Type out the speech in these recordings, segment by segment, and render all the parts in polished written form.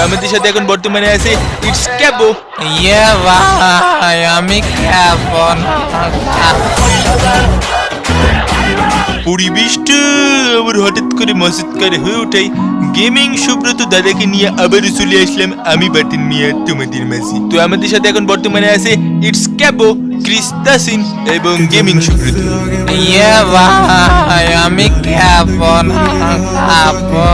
আমাদের সাথে এখন বর্তমানে আছে ইটস ক্যাবো। ইয়ে ভাই আমি খাবো না। পরিবেশটা আবার হঠাৎ করে মজাদার হয়ে ওঠাই গেমিং সুব্রত দাদাকে নিয়ে আবার চলে আসলাম আমি বাটিন মিয়া তোমাদের মাঝে। তো আমাদের সাথে এখন বর্তমানে আছে ইটস ক্যাবো, ক্রিস্তাসিন এবং গেমিং সুব্রত। ইয়ে ভাই আমি খাবো না, খাবো।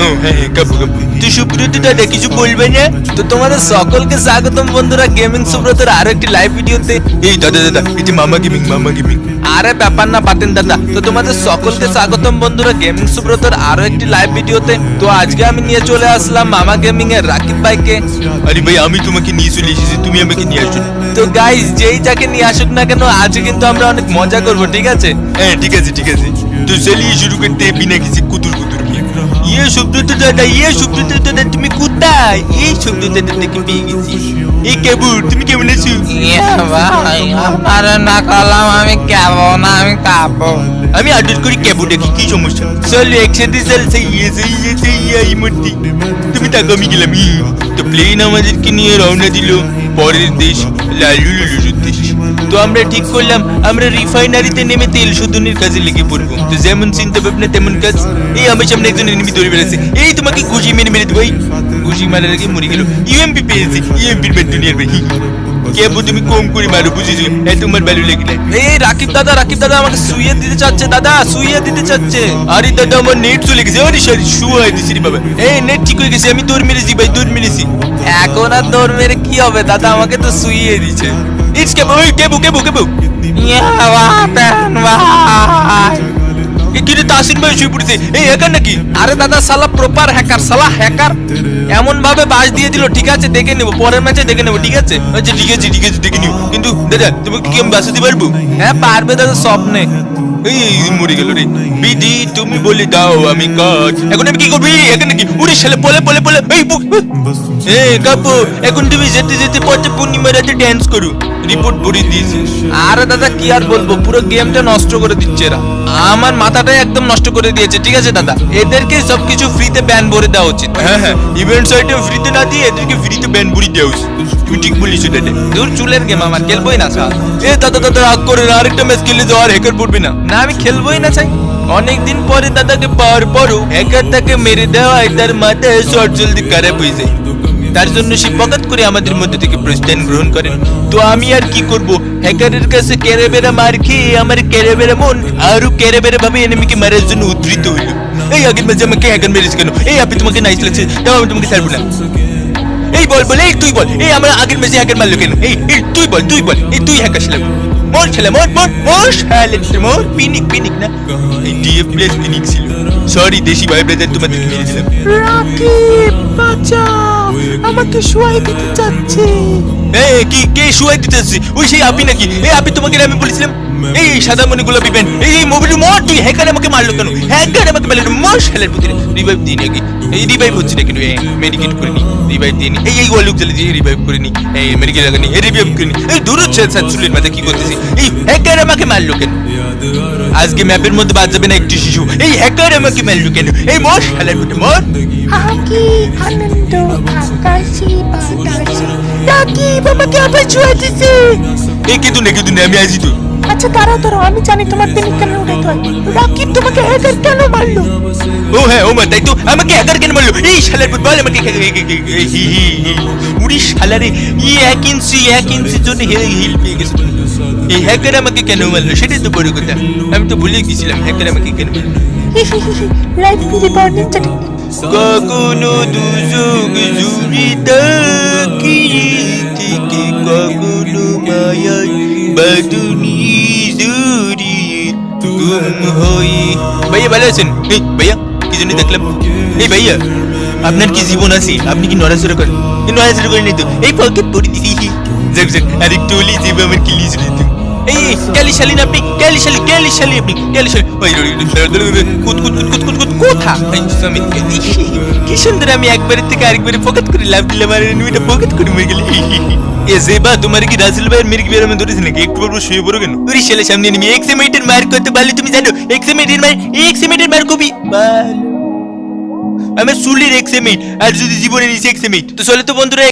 ও হ্যাঁ কাবু কাবু। তো সুব্রত দাদা কিছু বলবে না? তো তোমাদের সকলকে স্বাগতম বন্ধুরা গেমিং সুব্রতের আরো একটি লাইভ ভিডিওতে। এই দাদা দাদা এটি মামা গেমিং, মামা গেমিং। আরে ব্যাপার না পাতেন দাদা। তো তোমাদের সকলকে স্বাগতম বন্ধুরা গেমিং সুব্রতের আরো একটি লাইভ ভিডিওতে। তো আজকে আমি নিয়ে চলে আসলাম মামা গেমিং এর রাকিব ভাইকে। আরে ভাই আমি তোমাকে নিয়ে চলে এসেছি, তুমি আমাকে নিয়ে আসছো। তো গাইস যেই যাকে নিয়ে আসুক না কেন আজকে কিন্তু আমরা অনেক মজা করব, ঠিক আছে? হ্যাঁ ঠিক আছে ঠিক আছে। তো চলিয়ে শুরু করতে বিনা কিছু কুতুর কুতুর। ইয়ে সুব্রত দাদা, ইয়ে সুব্রত দাদা তুমি কোথায়? এই সুব্রত দাদাকে পেয়ে গেছি। এই কেবুর তুমি কেমন আছো? ইয়ে ভাই আমারে না করলাম আমি খাবো না, আমি খাবো। আমি আদর করি কেবু দেখি কি সমস্যা। চল একসাথে চল সেই এই মূর্তি। তুমি তাকে আমি গেলাম। তো প্লেন আমাদেরকে নিয়ে রওনা দিল পরের দেশ লালুলুলুর দেশ। তো আমরা ঠিক করলাম আমরা রিফাইনারিতে নেমে তেল শোধনের কাজে লেগে পড়বো। তো যেমন চিন্তা ভাবনা তেমন কাজ। এই আমার সামনে একজন এনিমি দৌড়ে বেড়াচ্ছে। এই তোমাকে ঘুষি মেরে মেরে দেবো। ঘুষি মারার আগে মরে গেল। ইউএমপি পেয়েছি, ইউএমপির মেট দুনিয়ার ভাই। কেবু তুমি কম করে মারো, বুঝেছো? তোমার ভালো লাগলে। এই রাকিব দাদা আমাকে শুইয়ে দিতে চাচ্ছে, দাদা শুইয়ে দিতে চাচ্ছে। আরে দাদা আমার নেট চলে গেছে। আরে সরি শুয়ে দিছি রে বাবা। এই নেট ঠিক হয়ে গেছে, আমি দৌড় মেরেছি ভাই, দৌড় মেরেছি। এখন আর দৌড় মেরে কি হবে দাদা, আমাকে তো শুইয়ে দিচ্ছে। ইটস কেবু, ওই কেবু কেবু কেবু। ইয়ে বাতেন ভাই। কিন্তু তাসিন ভাই শুয়ে পড়েছে। এই হ্যাকার নাকি? আরে দাদা শালা প্রপার হ্যাকার, শালা হ্যাকার। এমন ভাবে বাস দিয়ে দিল, ঠিক আছে দেখে নেবো, পরের ম্যাচে দেখে নেবো, ঠিক আছে? আচ্ছা ঠিক আছে ঠিক আছে দেখে নিও। কিন্তু দাদা তোমাকে কি আমি বাঁচাতে পারবো? হ্যাঁ পারবে দাদা, স্বপ্নে। এই মরে গেল রে। বিধি তুমি বলে দাও আমি কাজ। এখন আমি কি করবি? এখন নাকি উড়ে শালে পলে পলে পলে। এই কাপু এখন তুমি যেতে যেতে পথে পূর্ণিমা রাতে ড্যান্স করো। রিপোর্ট ভরে দিয়েছে। আরে দাদা কি আর বলবো, পুরো গেমটা নষ্ট করে দিচ্ছে এরা। আমার মাথাটাই একদম নষ্ট করে দিয়েছে, ঠিক আছে দাদা? এদেরকে সবকিছু ফ্রিতে ব্যান ভরে দেওয়া উচিত। হ্যাঁ হ্যাঁ ইভেন্টস আইটেম ফ্রিতে না দিয়ে এদেরকে ফ্রিতে ব্যান ভরে দেওয়া উচিত। তুমি ঠিক বলেছো দাদা। দূর চুলের গেম, আমার খেলবোই না স্যার। এ দাদা দাদা রাগ করে না, আরেকটা ম্যাচ খেলে যাও আর হ্যাকার পড়বে না। না আমি খেলবোই না চাই। অনেকদিন পরে দাদাকে পাওয়ার পরও হ্যাকার তাকে মেরে দেওয়ায় তার মাথায় শর্ট জলদি খারাপ হয়ে যায়। তার জন্য সে পকাত করে আমাদের মধ্যে থেকে প্রস্থান গ্রহণ করেন। তো আমি আর কি করব, হ্যাকারের কাছে কেড়েবেড়া মার খেয়ে আমার কেড়েবেড়া মন আরো কেড়েবেড়া ভাবে এনিমিকে মারার জন্য উদ্ধৃত হইল। এই আগের মাঝে আমাকে হ্যাকার মেরেছে কেন? এই আপনি তোমাকে নাইস লাগছে, তাও আমি তোমাকে ছাড়বো না। এই বল বল, এই তুই বল, এই আমার আগের ম্যাচে হ্যাকার মারলো কেন? এই তুই বল, তুই বল, এই তুই হ্যাকার ছিলাম। মোর ছেলে মোর মোর মোর শালে মোর পিনিক পিনিক না, এই ডিএফ প্লেস পিনিক ছিল। সরি দেশি ভাই ব্রাদার, তোমাদেরকে মেরে দিলাম। রাকিব বাঁচাও, আমাকে শুয়াই দিতে চাচ্ছে। এই কি কে শুয়াই দিতেছে? ওই সেই আপি নাকি? এই আপি তোমাকে আমি বলেছিলাম। এই সাদা মনি গোলাপি প্যান্ট, এই মোবাইল মোর তুই হ্যাকার আমাকে মারলো কেন? হ্যাকার আমাকে মারলো মোর শালের পুত্র। রিভাইভ দিই নাকি? এই রিভাইভ হচ্ছে না কেন? মেডিকেট করে নি, রিভাইভ দিয়ে নি। এই ওয়ালুক জ্বালিয়ে দিয়ে রিভাইভ করে নি। এই মেডিকেট লাগানি, এই রিভাইভ করে নি। এই দূর হচ্ছে চুলের মাথায় কি করতেছি? এই হ্যাকার আমাকে মারলো কেন? আজকে ম্যাপের মধ্যে বাদ যাবে না একটি শিশু। এই হ্যাকার আমাকে মারলো কেন? এই মোর শালের পুত্র মোর। আকি আনন্দ আকাশে বাতাসে রাকিব আমাকে আবার ছুঁয়ে দিছে। এই কিন্তু না আমি আছি তো। আচ্ছা দাঁড়াও আমি জানি তোমার দিন কেন উঠাতে হয়। রাকিব তোমাকে হ্যাকার কেন মারলো? ও হ্যাঁ ও মা তাই তো, আমাকে হ্যাকার কেন মারলো? এই শালার বল আমাকে উড়ি শালারে। ই এক ইঞ্চি জন্য হিল পেয়ে গেছে। এই হ্যাকার আমাকে কেন মারলো সেটাই তো বড় কথা। আমি তো ভুলে গেছিলাম হ্যাকার আমাকে কেন মারলো। লাইভ ভিডিও বার্নিং চাটি কখনো দুযোগ জুড়ি তাকিয়ে থেকে কখনো মায়ায় বাদুনি জড়িয়ে গুম হয়ে। ভাইয়া ভালো আছেন? এই ভাইয়া কি জন্য দেখলাম? এই ভাইয়া আপনার কি জীবন আছে? আপনি কি নড়াচড়া করেন? নড়াচড়া করেন তো এই পকেট পড়ে দিছি। যাক যাক আরেকটু হলেই জীব আমার কিলি চলে যেত। এই ক্যালিশালি না আপনি? ক্যালিশালি আপনি ক্যালিশালি। ওই কোথা কি সুন্দর! আমি একবারের থেকে আরেকবারে পকেট করে লাভ দিলাম আর এনিমিটা পকেট করে মরে গেল। এ জেবা তোমার কি রাসেল ভাইয়ের মেরে কি বেরোমে ধরেছে নাকি? একটু পর শুয়ে পড়ো কেন? ওরে শালা সামনে এনিমি। এক্সএমেটের মার করতে পারলে তুমি জানো? এক্সএমেটের মার কবি ভালো। আমার চুলির 1 সেমিট আর যদি জীবনের 1 সেমিট তো চলে তো বন্ধুরা